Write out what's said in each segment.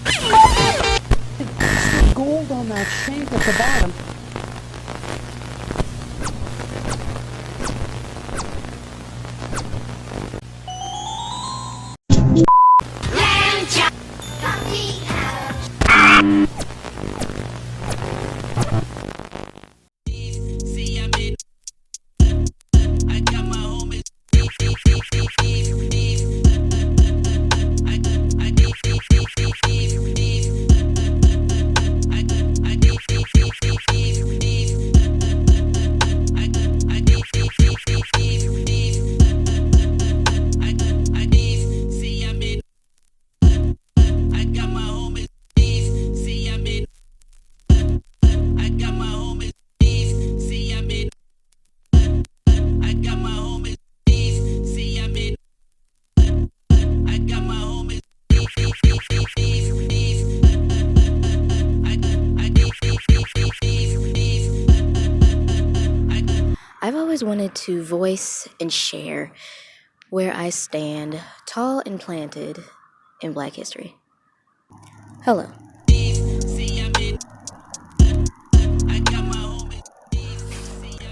It's gold on that shank at the bottom. I've always wanted to voice and share where I stand, tall and planted in Black history. Hello.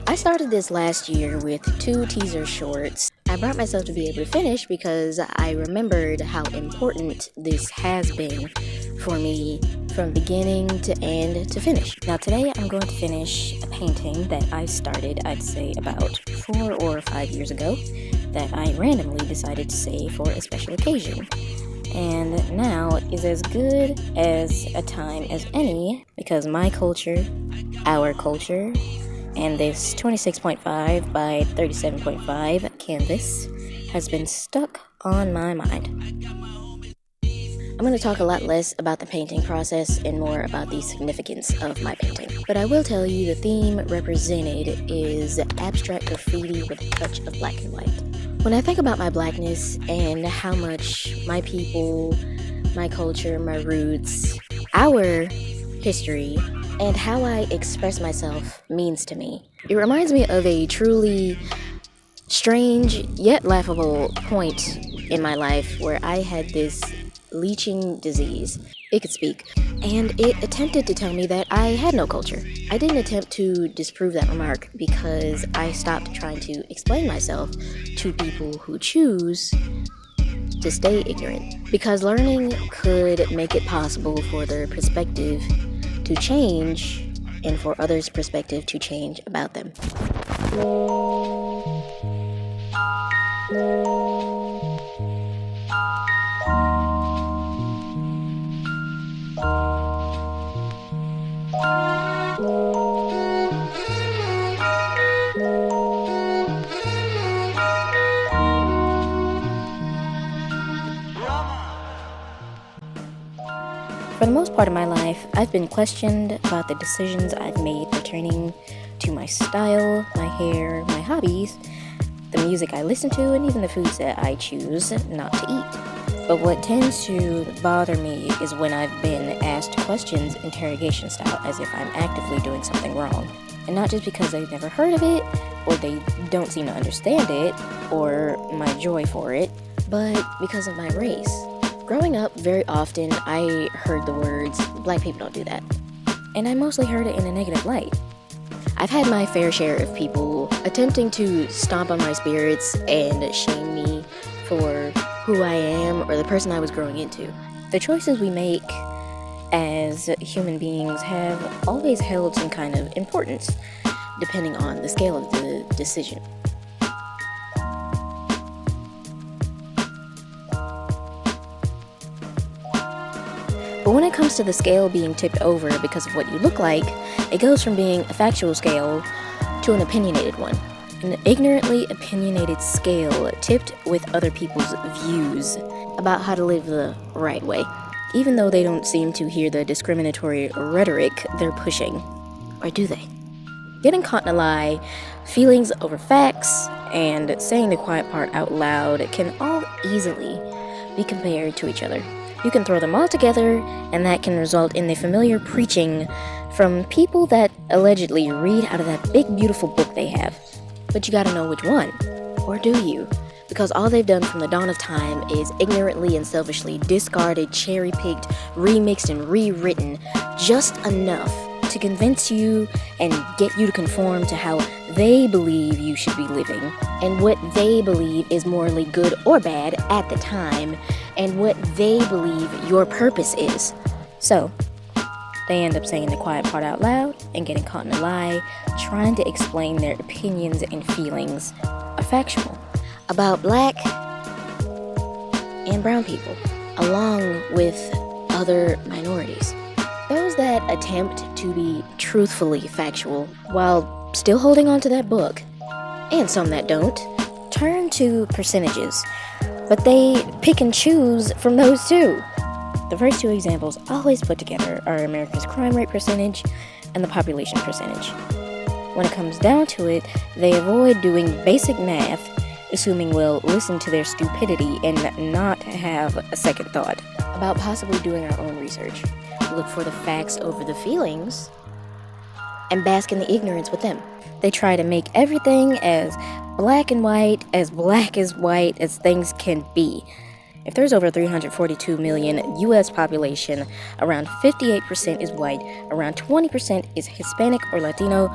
I started this last year with 2 teaser shorts. I brought myself to be able to finish because I remembered how important this has been for me from beginning to end to finish. Now today I'm going to finish a painting that I started, I'd say about 4 or 5 years ago, that I randomly decided to save for a special occasion. And now is as good as a time as any because my culture, our culture, and this 26.5 by 37.5 canvas has been stuck on my mind. I'm going to talk a lot less about the painting process and more about the significance of my painting. But I will tell you the theme represented is abstract graffiti with a touch of black and white. When I think about my blackness and how much my people, my culture, my roots, our history, and how I express myself means to me, it reminds me of a truly strange yet laughable point in my life where I had this leeching disease. It could speak, and it attempted to tell me that I had no culture. I didn't attempt to disprove that remark because I stopped trying to explain myself to people who choose to stay ignorant, because learning could make it possible for their perspective to change and for others' perspective to change about them. For the most part of my life, I've been questioned about the decisions I've made pertaining to my style, my hair, my hobbies, the music I listen to, and even the foods that I choose not to eat. But what tends to bother me is when I've been asked questions interrogation style as if I'm actively doing something wrong. And not just because they've never heard of it, or they don't seem to understand it, or my joy for it, but because of my race. Growing up, very often I heard the words, "Black people don't do that." And I mostly heard it in a negative light. I've had my fair share of people attempting to stomp on my spirits and shame me for who I am or the person I was growing into. The choices we make as human beings have always held some kind of importance, depending on the scale of the decision. But when it comes to the scale being tipped over because of what you look like, it goes from being a factual scale to an opinionated one. An ignorantly opinionated scale tipped with other people's views about how to live the right way, even though they don't seem to hear the discriminatory rhetoric they're pushing. Or do they? Getting caught in a lie, feelings over facts, and saying the quiet part out loud can all easily be compared to each other. You can throw them all together, and that can result in the familiar preaching from people that allegedly read out of that big, beautiful book they have. But you gotta know which one. Or do you? because all they've done from the dawn of time is ignorantly and selfishly discarded, cherry-picked, remixed, and rewritten just enough to convince you and get you to conform to how they believe you should be living, and what they believe is morally good or bad at the time, and what they believe your purpose is. So, they end up saying the quiet part out loud and getting caught in a lie, trying to explain their opinions and feelings are factual about black and brown people, along with other minorities. Those that attempt to be truthfully factual while still holding on to that book, and some that don't, turn to percentages, but they pick and choose from those too. The first two examples always put together are America's crime rate percentage and the population percentage. When it comes down to it, they avoid doing basic math, assuming we'll listen to their stupidity and not have a second thought about possibly doing our own research. Look for the facts over the feelings and bask in the ignorance with them. They try to make everything as black as white as things can be. If there's over 342 million U.S. population, around 58% is white, around 20% is Hispanic or Latino,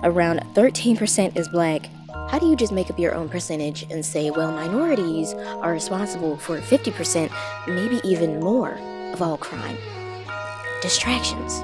around 13% is black. How do you just make up your own percentage and say, well, minorities are responsible for 50%, maybe even more, of all crime? Distractions.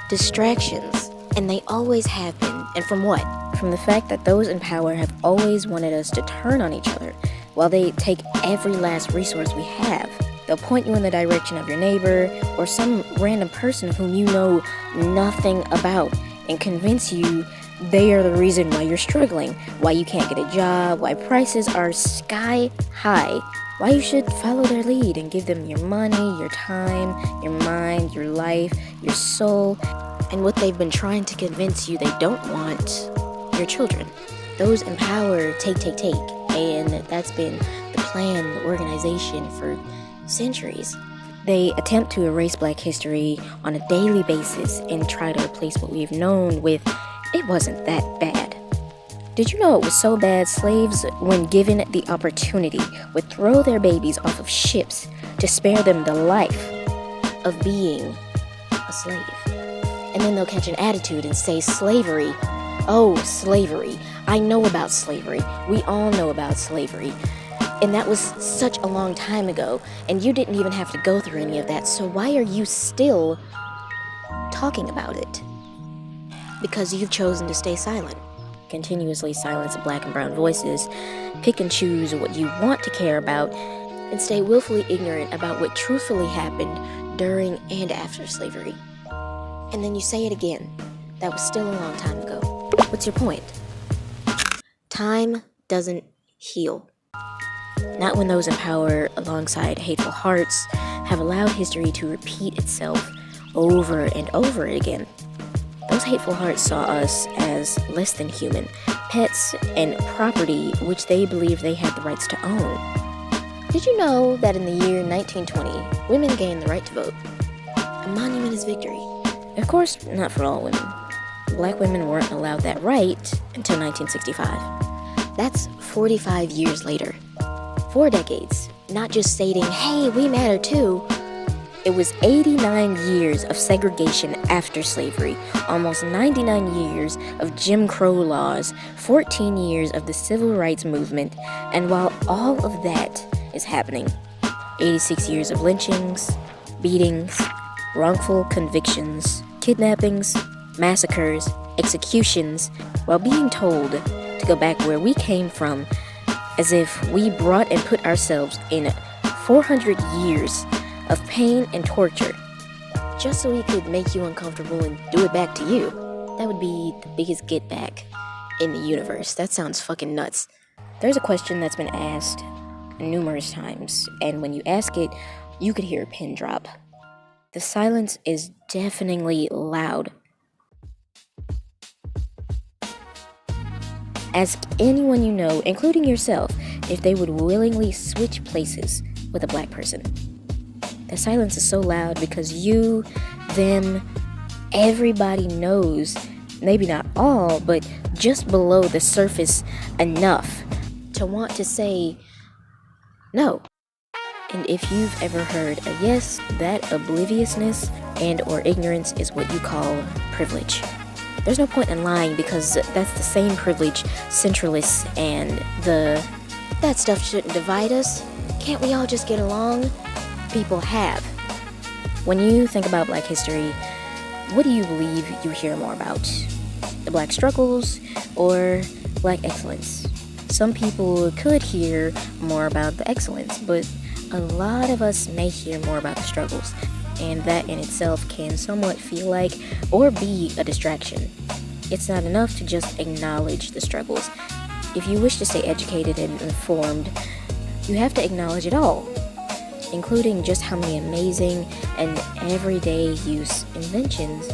Distractions. And they always have been. And from what? From the fact that those in power have always wanted us to turn on each other, while they take every last resource we have. They'll point you in the direction of your neighbor or some random person whom you know nothing about and convince you they are the reason why you're struggling, why you can't get a job, why prices are sky high, why you should follow their lead and give them your money, your time, your mind, your life, your soul, and what they've been trying to convince you they don't want, your children. Those in power take, and that's been the plan, the organization for centuries. They attempt to erase black history on a daily basis and try to replace what we've known with, it wasn't that bad. Did you know it was so bad slaves, when given the opportunity, would throw their babies off of ships to spare them the life of being a slave? And then they'll catch an attitude and say slavery. Oh, slavery. I know about slavery. We all know about slavery. And that was such a long time ago, and you didn't even have to go through any of that, so why are you still talking about it? Because you've chosen to stay silent. Continuously silence black and brown voices, pick and choose what you want to care about, and stay willfully ignorant about what truthfully happened during and after slavery. And then you say it again. That was still a long time ago. What's your point? Time doesn't heal. Not when those in power, alongside hateful hearts, have allowed history to repeat itself over and over again. Those hateful hearts saw us as less than human, pets and property which they believed they had the rights to own. Did you know that in the year 1920, women gained the right to vote? A monumentous victory. Of course, not for all women. Black women weren't allowed that right until 1965. That's 45 years later. 4 decades, not just stating, hey, we matter too. It was 89 years of segregation after slavery, almost 99 years of Jim Crow laws, 14 years of the civil rights movement, and while all of that is happening, 86 years of lynchings, beatings, wrongful convictions, kidnappings, massacres, executions, while being told to go back where we came from, as if we brought and put ourselves in 400 years of pain and torture, just so we could make you uncomfortable and do it back to you. That would be the biggest get back in the universe. That sounds fucking nuts. There's a question that's been asked numerous times, and when you ask it, you could hear a pin drop. The silence is deafeningly loud. Ask anyone you know, including yourself, if they would willingly switch places with a black person. The silence is so loud because you, them, everybody knows, maybe not all, but just below the surface enough to want to say no. And if you've ever heard a yes, that obliviousness and or ignorance is what you call privilege. There's no point in lying, because that's the same privilege centralists and that stuff shouldn't divide us, can't we all just get along people have. When you think about Black history, what do you believe you hear more about? The Black struggles or Black excellence? Some people could hear more about the excellence, but a lot of us may hear more about the struggles, and that in itself can somewhat feel like or be a distraction. It's not enough to just acknowledge the struggles. If you wish to stay educated and informed, you have to acknowledge it all, including just how many amazing and everyday use inventions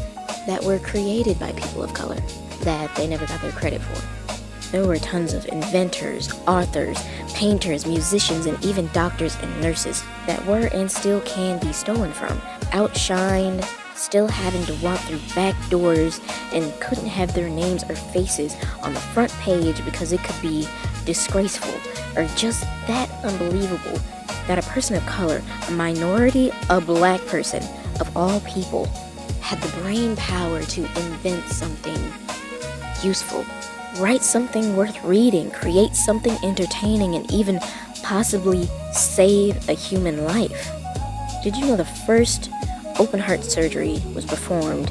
that were created by people of color that they never got their credit for. There were tons of inventors, authors, painters, musicians, and even doctors and nurses that were and still can be stolen from, outshined, still having to walk through back doors, and couldn't have their names or faces on the front page because it could be disgraceful or just that unbelievable that a person of color, a minority, a Black person, of all people, had the brain power to invent something useful, write something worth reading, create something entertaining, and even possibly save a human life. Did you know the first open heart surgery was performed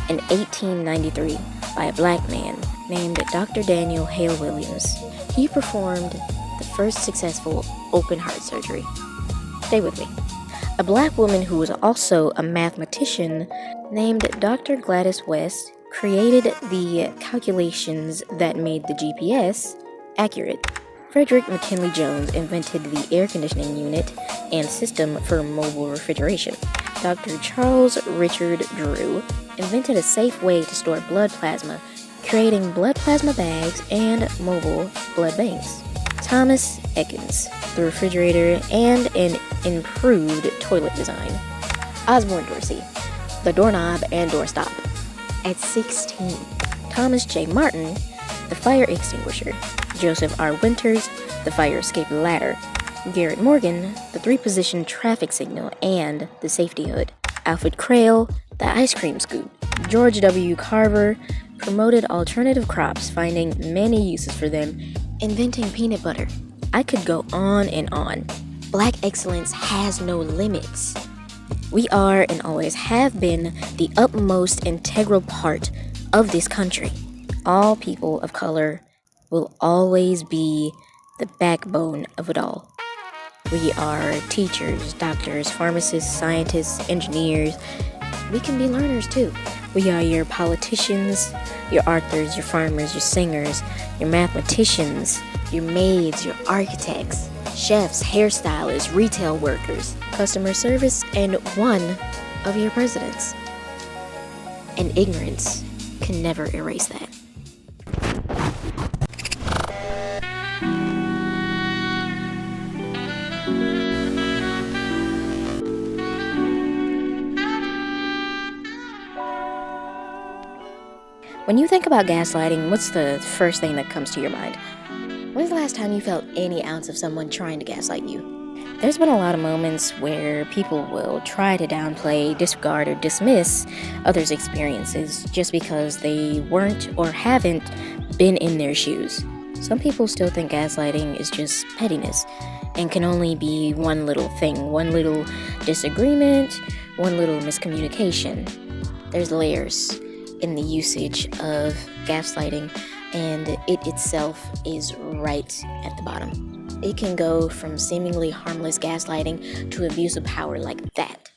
in 1893 by a Black man named Dr. Daniel Hale Williams? He performed the first successful open heart surgery. Stay with me. A Black woman who was also a mathematician named Dr. Gladys West created the calculations that made the GPS accurate. Frederick McKinley Jones invented the air conditioning unit and system for mobile refrigeration. Dr. Charles Richard Drew invented a safe way to store blood plasma, creating blood plasma bags and mobile blood banks. Thomas Ekins, the refrigerator and an improved toilet design. Osborne Dorsey, the doorknob and doorstop. At 16, Thomas J. Martin, the fire extinguisher. Joseph R. Winters, the fire escape ladder. Garrett Morgan, the 3-position traffic signal and the safety hood. Alfred Crail, the ice cream scoop. George W. Carver promoted alternative crops, finding many uses for them, inventing peanut butter. I could go on and on. Black excellence has no limits. We are and always have been the utmost integral part of this country. All people of color will always be the backbone of it all. We are teachers, doctors, pharmacists, scientists, engineers. We can be learners too. We are your politicians, your authors, your farmers, your singers, your mathematicians, your maids, your architects, chefs, hairstylists, retail workers, customer service, and one of your presidents. And ignorance can never erase that. When you think about gaslighting, what's the first thing that comes to your mind? When's the last time you felt any ounce of someone trying to gaslight you? There's been a lot of moments where people will try to downplay, disregard, or dismiss others' experiences just because they weren't or haven't been in their shoes. Some people still think gaslighting is just pettiness and can only be one little thing, one little disagreement, one little miscommunication. There's layers in the usage of gaslighting, and it itself is right at the bottom. It can go from seemingly harmless gaslighting to abuse of power like that.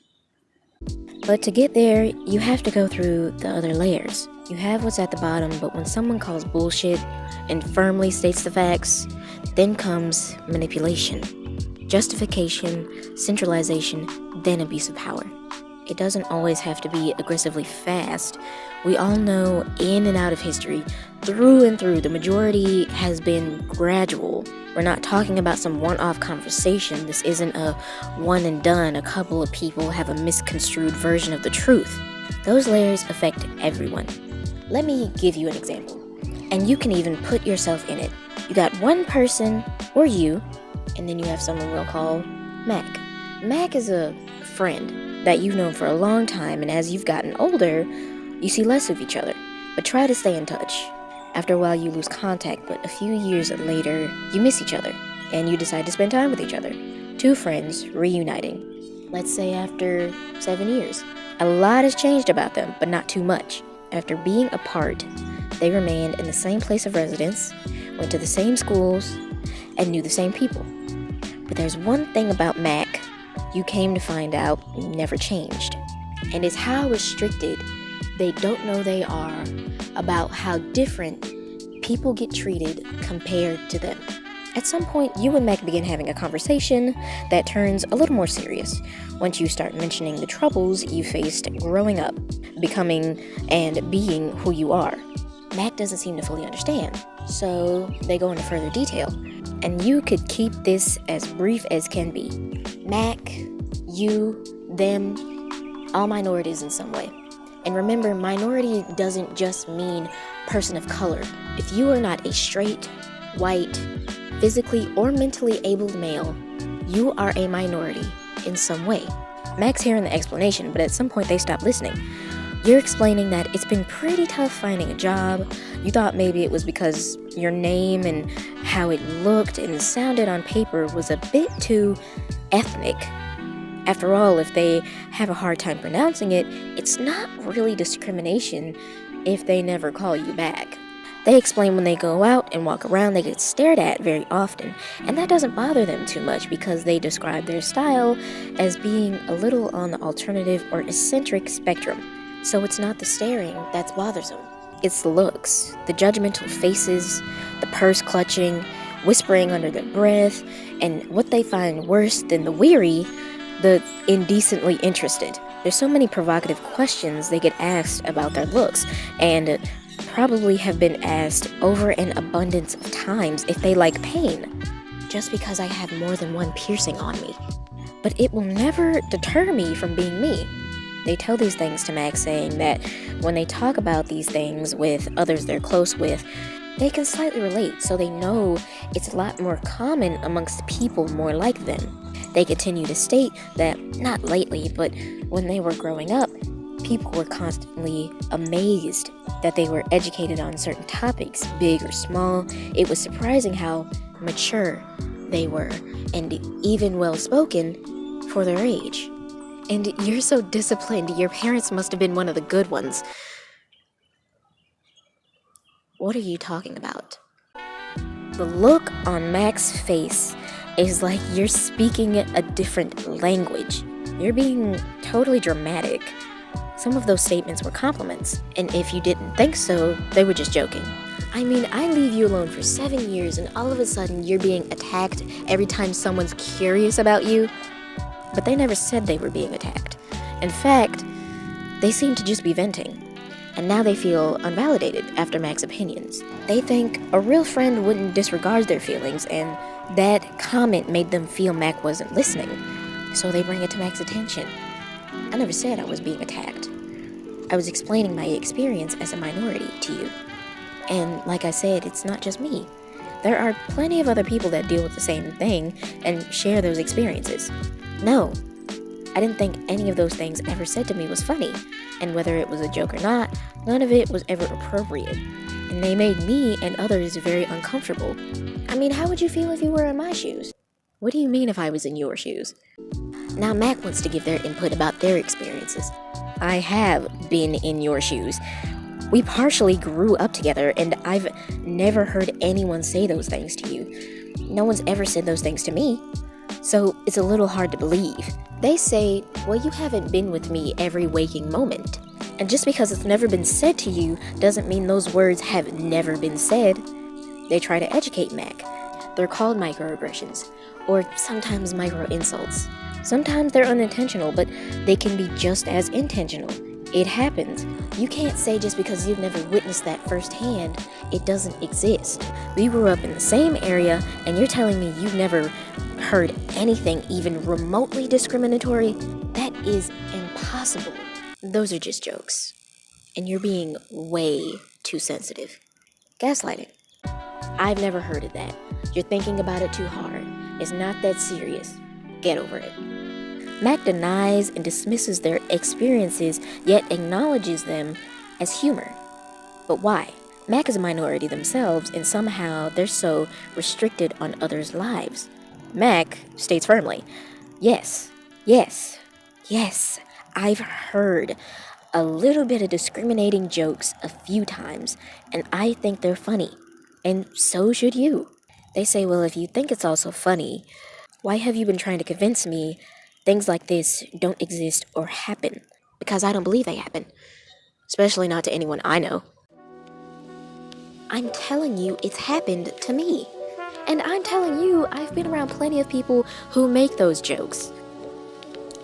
But to get there, you have to go through the other layers. You have what's at the bottom, but when someone calls bullshit and firmly states the facts, then comes manipulation, justification, centralization, then abuse of power. It doesn't always have to be aggressively fast. We all know in and out of history, through and through, the majority has been gradual. We're not talking about some one-off conversation. This isn't a one and done. A couple of people have a misconstrued version of the truth. Those layers affect everyone. Let me give you an example, and you can even put yourself in it. You got one person, or you, and then you have someone we'll call Mac. Mac is a friend that you've known for a long time, and as you've gotten older, you see less of each other, but try to stay in touch. After a while, you lose contact, but a few years later, you miss each other, and you decide to spend time with each other. Two friends reuniting. Let's say after 7 years. A lot has changed about them, but not too much. After being apart, they remained in the same place of residence, went to the same schools, and knew the same people. But there's one thing about Mac you came to find out never changed, and it's how restricted they don't know they are about how different people get treated compared to them. At some point, you and Mac begin having a conversation that turns a little more serious once you start mentioning the troubles you faced growing up, becoming and being who you are. Mac doesn't seem to fully understand, so they go into further detail. And you could keep this as brief as can be. Mac, you, them, all minorities in some way. And remember, minority doesn't just mean person of color. If you are not a straight, white, physically or mentally abled male, you are a minority in some way. Mac's hearing the explanation, but at some point they stop listening. You're explaining that it's been pretty tough finding a job. You thought maybe it was because your name and how it looked and sounded on paper was a bit too ethnic. After all, if they have a hard time pronouncing it, it's not really discrimination if they never call you back. They explain when they go out and walk around, they get stared at very often, and that doesn't bother them too much because they describe their style as being a little on the alternative or eccentric spectrum. So it's not the staring that's bothersome. It's the looks, the judgmental faces, the purse clutching, whispering under their breath, and what they find worse than the weary, the indecently interested. There's so many provocative questions they get asked about their looks, and probably have been asked over an abundance of times if they like pain, just because I have more than one piercing on me. But it will never deter me from being me. They tell these things to Max, saying that when they talk about these things with others they're close with, they can slightly relate, so they know it's a lot more common amongst people more like them. They continue to state that, not lately, but when they were growing up, people were constantly amazed that they were educated on certain topics, big or small. It was surprising how mature they were, and even well-spoken for their age. And you're so disciplined, your parents must have been one of the good ones. What are you talking about? The look on Mac's face is like you're speaking a different language. You're being totally dramatic. Some of those statements were compliments, and if you didn't think so, they were just joking. I mean, I leave you alone for 7 years, and all of a sudden you're being attacked every time someone's curious about you. But they never said they were being attacked. In fact, they seem to just be venting. And now they feel unvalidated after Mac's opinions. They think a real friend wouldn't disregard their feelings, and that comment made them feel Mac wasn't listening. So they bring it to Mac's attention. I never said I was being attacked. I was explaining my experience as a minority to you. And like I said, it's not just me. There are plenty of other people that deal with the same thing and share those experiences. No, I didn't think any of those things ever said to me was funny, and whether it was a joke or not, none of it was ever appropriate, and they made me and others very uncomfortable. I mean, how would you feel if you were in my shoes? What do you mean if I was in your shoes? Now Mac wants to give their input about their experiences. I have been in your shoes. We partially grew up together, and I've never heard anyone say those things to you. No one's ever said those things to me. So it's a little hard to believe. They say, well, you haven't been with me every waking moment. And just because it's never been said to you doesn't mean those words have never been said. They try to educate Mac. They're called microaggressions, or sometimes micro-insults. Sometimes they're unintentional, but they can be just as intentional. It happens. You can't say just because you've never witnessed that firsthand, it doesn't exist. We grew up in the same area, and you're telling me you've never heard anything even remotely discriminatory? That is impossible. Those are just jokes. And you're being way too sensitive. Gaslighting. I've never heard of that. You're thinking about it too hard. It's not that serious. Get over it. Mac denies and dismisses their experiences, yet acknowledges them as humor. But why? Mac is a minority themselves, and somehow they're so restricted on others' lives. Mac states firmly, yes, yes, yes, I've heard a little bit of discriminating jokes a few times, and I think they're funny. And so should you. They say, well, if you think it's also funny, why have you been trying to convince me things like this don't exist or happen? Because I don't believe they happen. Especially not to anyone I know. I'm telling you, it's happened to me. And I'm telling you, I've been around plenty of people who make those jokes.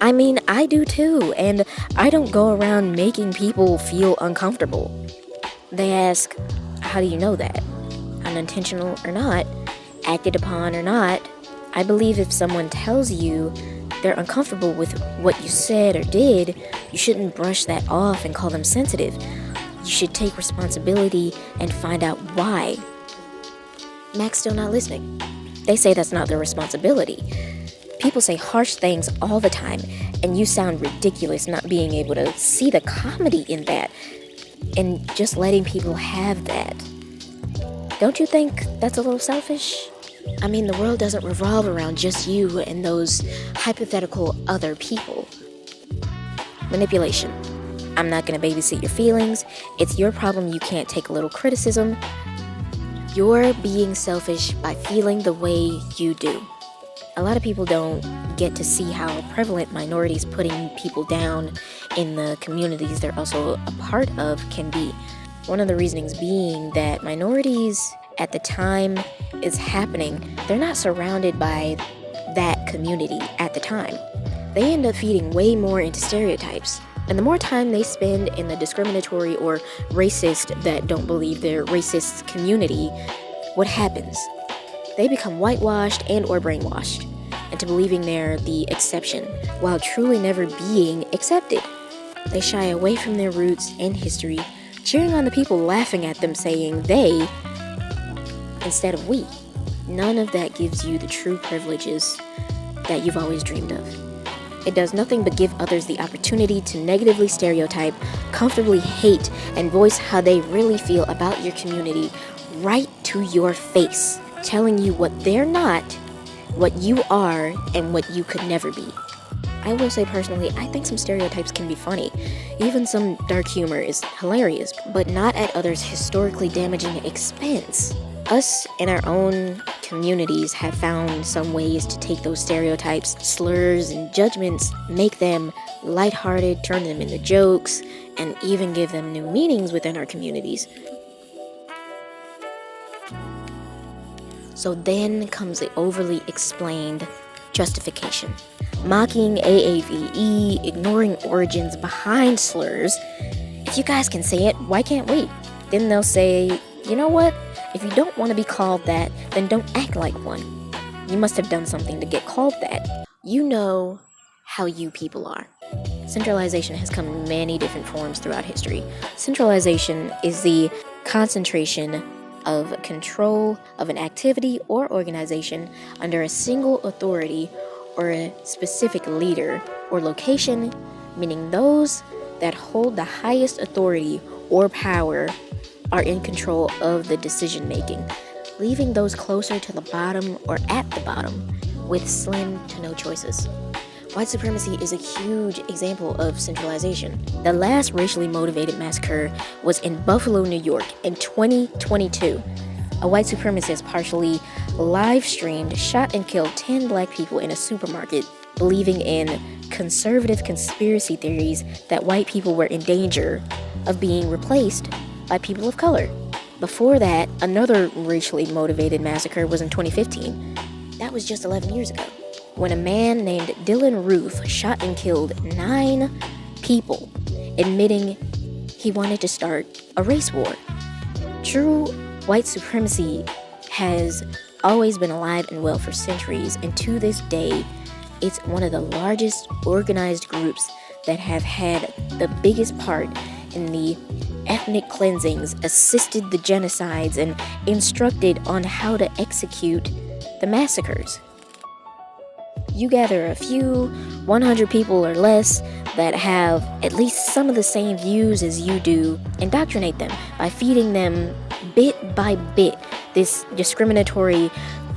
I mean, I do too, and I don't go around making people feel uncomfortable. They ask, how do you know that? Unintentional or not, acted upon or not, I believe if someone tells you they're uncomfortable with what you said or did, you shouldn't brush that off and call them sensitive. You should take responsibility and find out why. Mac's still not listening. They say that's not their responsibility. People say harsh things all the time, and you sound ridiculous not being able to see the comedy in that and just letting people have that. Don't you think that's a little selfish? I mean, the world doesn't revolve around just you and those hypothetical other people. Manipulation. I'm not going to babysit your feelings. It's your problem you can't take a little criticism. You're being selfish by feeling the way you do. A lot of people don't get to see how prevalent minorities putting people down in the communities they're also a part of can be. One of the reasonings being that minorities at the time it's happening, they're not surrounded by that community at the time. They end up feeding way more into stereotypes. And the more time they spend in the discriminatory or racist that don't believe they're racist community, what happens? They become whitewashed and or brainwashed into believing they're the exception while truly never being accepted. They shy away from their roots and history, cheering on the people laughing at them saying they instead of we. None of that gives you the true privileges that you've always dreamed of. It does nothing but give others the opportunity to negatively stereotype, comfortably hate, and voice how they really feel about your community right to your face, telling you what they're not, what you are, and what you could never be. I will say personally, I think some stereotypes can be funny. Even some dark humor is hilarious, but not at others' historically damaging expense. Us in our own communities have found some ways to take those stereotypes, slurs, and judgments, make them lighthearted, turn them into jokes, and even give them new meanings within our communities. So then comes the overly explained justification. Mocking AAVE, ignoring origins behind slurs. If you guys can say it, why can't we? Then they'll say, you know what? If you don't want to be called that, then don't act like one. You must have done something to get called that. You know how you people are. Centralization has come in many different forms throughout history. Centralization is the concentration of control of an activity or organization under a single authority or a specific leader or location, meaning those that hold the highest authority or power are in control of the decision making, leaving those closer to the bottom or at the bottom with slim to no choices. White supremacy is a huge example of centralization. The last racially motivated massacre was in Buffalo, New York in 2022. A white supremacist partially live-streamed, shot and killed 10 black people in a supermarket, believing in conservative conspiracy theories that white people were in danger of being replaced by people of color. Before that, another racially motivated massacre was in 2015. That was just 11 years ago, when a man named Dylan Roof shot and killed 9 people, admitting he wanted to start a race war. True white supremacy has always been alive and well for centuries, and to this day, it's one of the largest organized groups that have had the biggest part in the ethnic cleansings, assisted the genocides, and instructed on how to execute the massacres. You gather a few 100 people or less that have at least some of the same views as you do, indoctrinate them by feeding them bit by bit this discriminatory,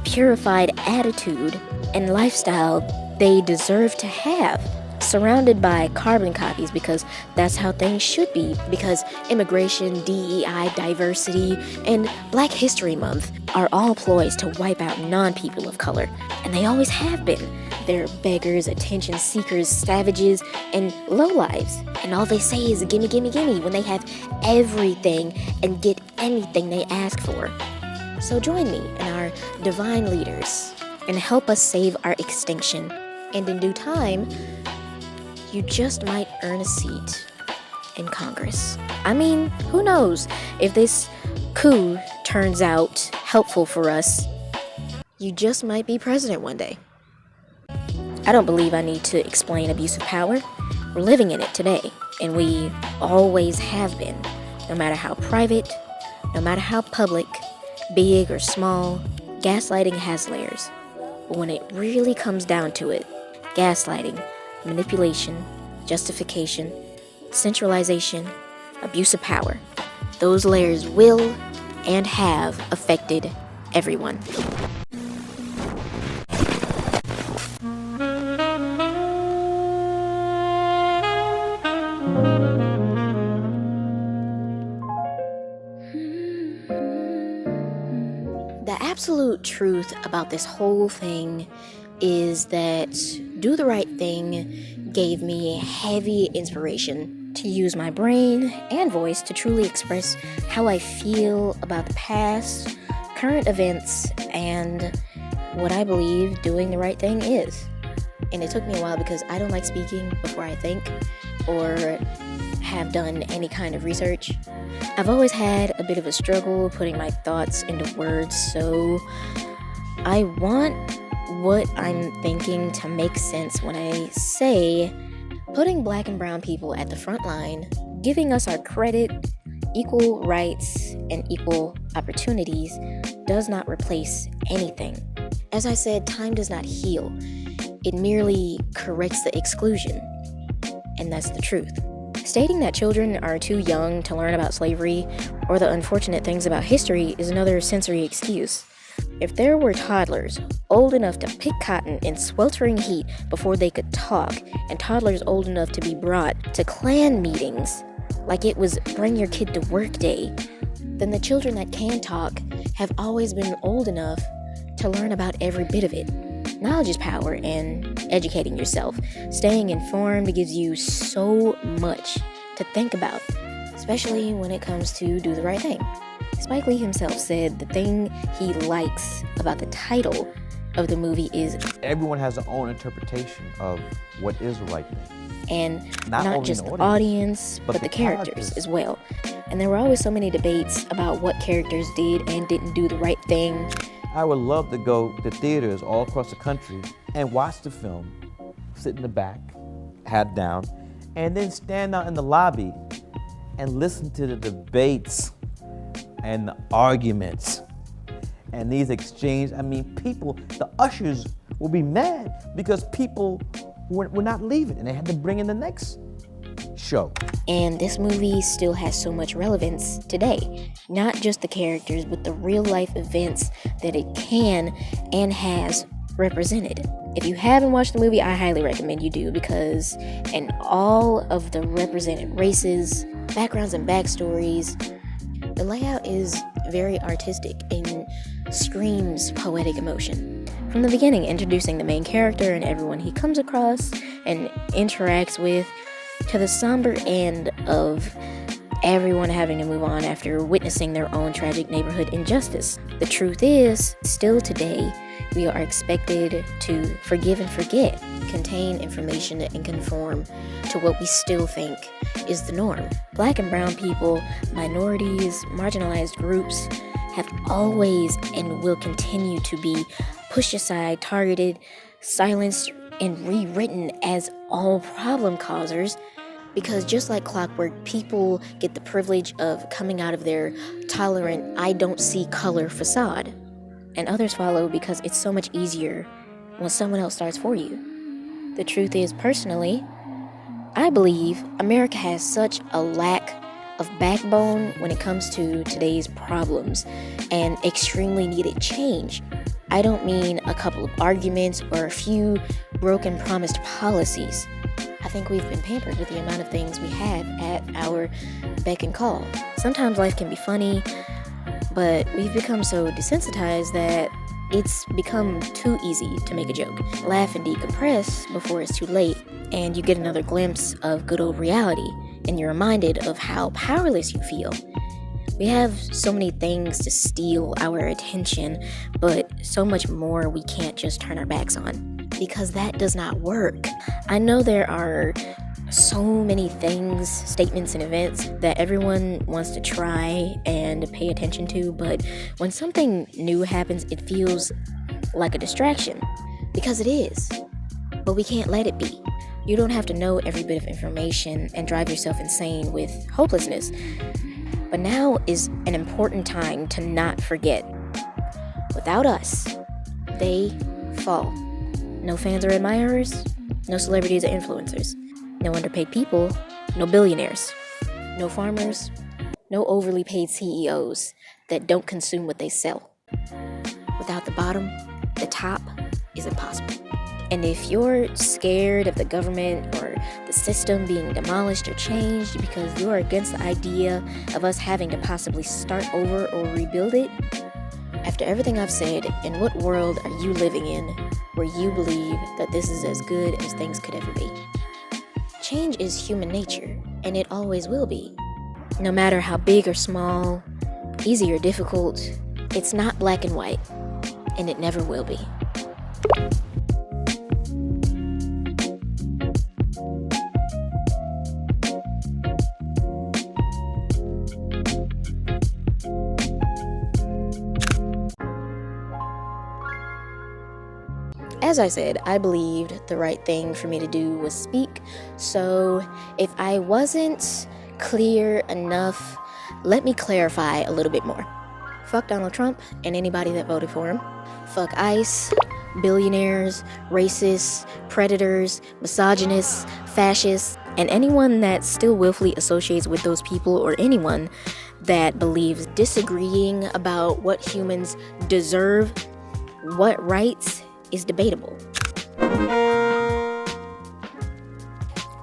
purified attitude and lifestyle they deserve to have, surrounded by carbon copies, because that's how things should be, because immigration, DEI, diversity, and Black History Month are all ploys to wipe out non-people of color, and they always have been. They're beggars, attention seekers, savages, and lowlives, and all they say is gimme, gimme, gimme when they have everything and get anything they ask for. So join me and our divine leaders and help us save our extinction, and in due time, you just might earn a seat in Congress. I mean, who knows? If this coup turns out helpful for us, you just might be president one day. I don't believe I need to explain abuse of power. We're living in it today, and we always have been. No matter how private, no matter how public, big or small, gaslighting has layers. But when it really comes down to it, gaslighting, manipulation, justification, centralization, abuse of power, those layers will and have affected everyone. The absolute truth about this whole thing is that Do the Right Thing gave me heavy inspiration to use my brain and voice to truly express how I feel about the past, current events, and what I believe doing the right thing is. And it took me a while because I don't like speaking before I think or have done any kind of research. I've always had a bit of a struggle putting my thoughts into words, so I want what I'm thinking to make sense when I say putting Black and brown people at the front line, giving us our credit, equal rights, and equal opportunities does not replace anything. As I said, time does not heal. It merely corrects the exclusion. And that's the truth. Stating that children are too young to learn about slavery or the unfortunate things about history is another sensory excuse. If there were toddlers old enough to pick cotton in sweltering heat before they could talk, and toddlers old enough to be brought to Klan meetings like it was bring your kid to work day, then the children that can talk have always been old enough to learn about every bit of it. Knowledge is power, and educating yourself, staying informed gives you so much to think about, especially when it comes to Do the Right Thing. Spike Lee himself said the thing he likes about the title of the movie is everyone has their own interpretation of what is the right thing. And not just the audience, but the characters as well. And there were always so many debates about what characters did and didn't do the right thing. I would love to go to theaters all across the country and watch the film, sit in the back, hat down, and then stand out in the lobby and listen to the debates and the arguments and these exchanges. I mean, people, the ushers will be mad because people were not leaving and they had to bring in the next show. And this movie still has so much relevance today. Not just the characters, but the real life events that it can and has represented. If you haven't watched the movie, I highly recommend you do, because in all of the represented races, backgrounds, and backstories, the layout is very artistic and screams poetic emotion. From the beginning, introducing the main character and everyone he comes across and interacts with, to the somber end of everyone having to move on after witnessing their own tragic neighborhood injustice. The truth is, still today, we are expected to forgive and forget, contain information, and conform to what we still think is the norm. Black and brown people, minorities, marginalized groups have always and will continue to be pushed aside, targeted, silenced, and rewritten as all problem causers, because just like clockwork, people get the privilege of coming out of their tolerant, I don't see color facade, and others follow because it's so much easier when someone else starts for you. The truth is, personally, I believe America has such a lack of backbone when it comes to today's problems and extremely needed change. I don't mean a couple of arguments or a few broken promised policies. I think we've been pampered with the amount of things we have at our beck and call. Sometimes life can be funny, but we've become so desensitized that it's become too easy to make a joke. Laugh and decompress before it's too late, and you get another glimpse of good old reality, and you're reminded of how powerless you feel. We have so many things to steal our attention, but so much more we can't just turn our backs on, because that does not work. I know there are so many things, statements, and events that everyone wants to try and pay attention to, but when something new happens, it feels like a distraction, because it is. But we can't let it be. You don't have to know every bit of information and drive yourself insane with hopelessness. But now is an important time to not forget. Without us, they fall. No fans or admirers, no celebrities or influencers, no underpaid people, no billionaires, no farmers, no overly paid CEOs that don't consume what they sell. Without the bottom, the top is impossible. And if you're scared of the government or the system being demolished or changed because you're against the idea of us having to possibly start over or rebuild it, after everything I've said, in what world are you living in where you believe that this is as good as things could ever be? Change is human nature, and it always will be. No matter how big or small, easy or difficult, it's not black and white, and it never will be. As I said, I believed the right thing for me to do was speak, so if I wasn't clear enough, let me clarify a little bit more. Fuck Donald Trump and anybody that voted for him. Fuck ICE, billionaires, racists, predators, misogynists, fascists, and anyone that still willfully associates with those people, or anyone that believes disagreeing about what humans deserve, what rights, is debatable.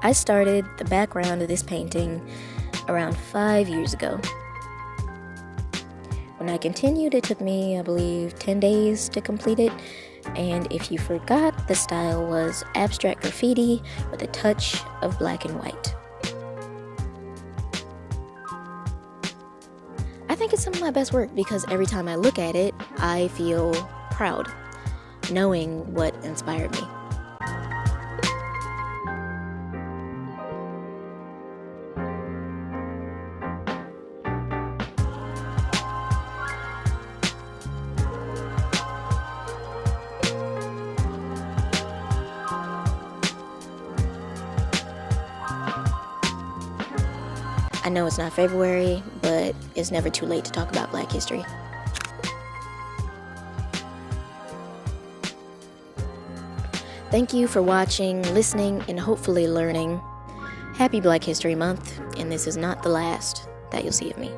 I started the background of this painting around 5 years ago. When I continued, it took me, I believe, 10 days to complete it. And if you forgot, the style was abstract graffiti with a touch of black and white. I think it's some of my best work because every time I look at it, I feel proud, knowing what inspired me. I know it's not February, but it's never too late to talk about Black history. Thank you for watching, listening, and hopefully learning. Happy Black History Month, and this is not the last that you'll see of me.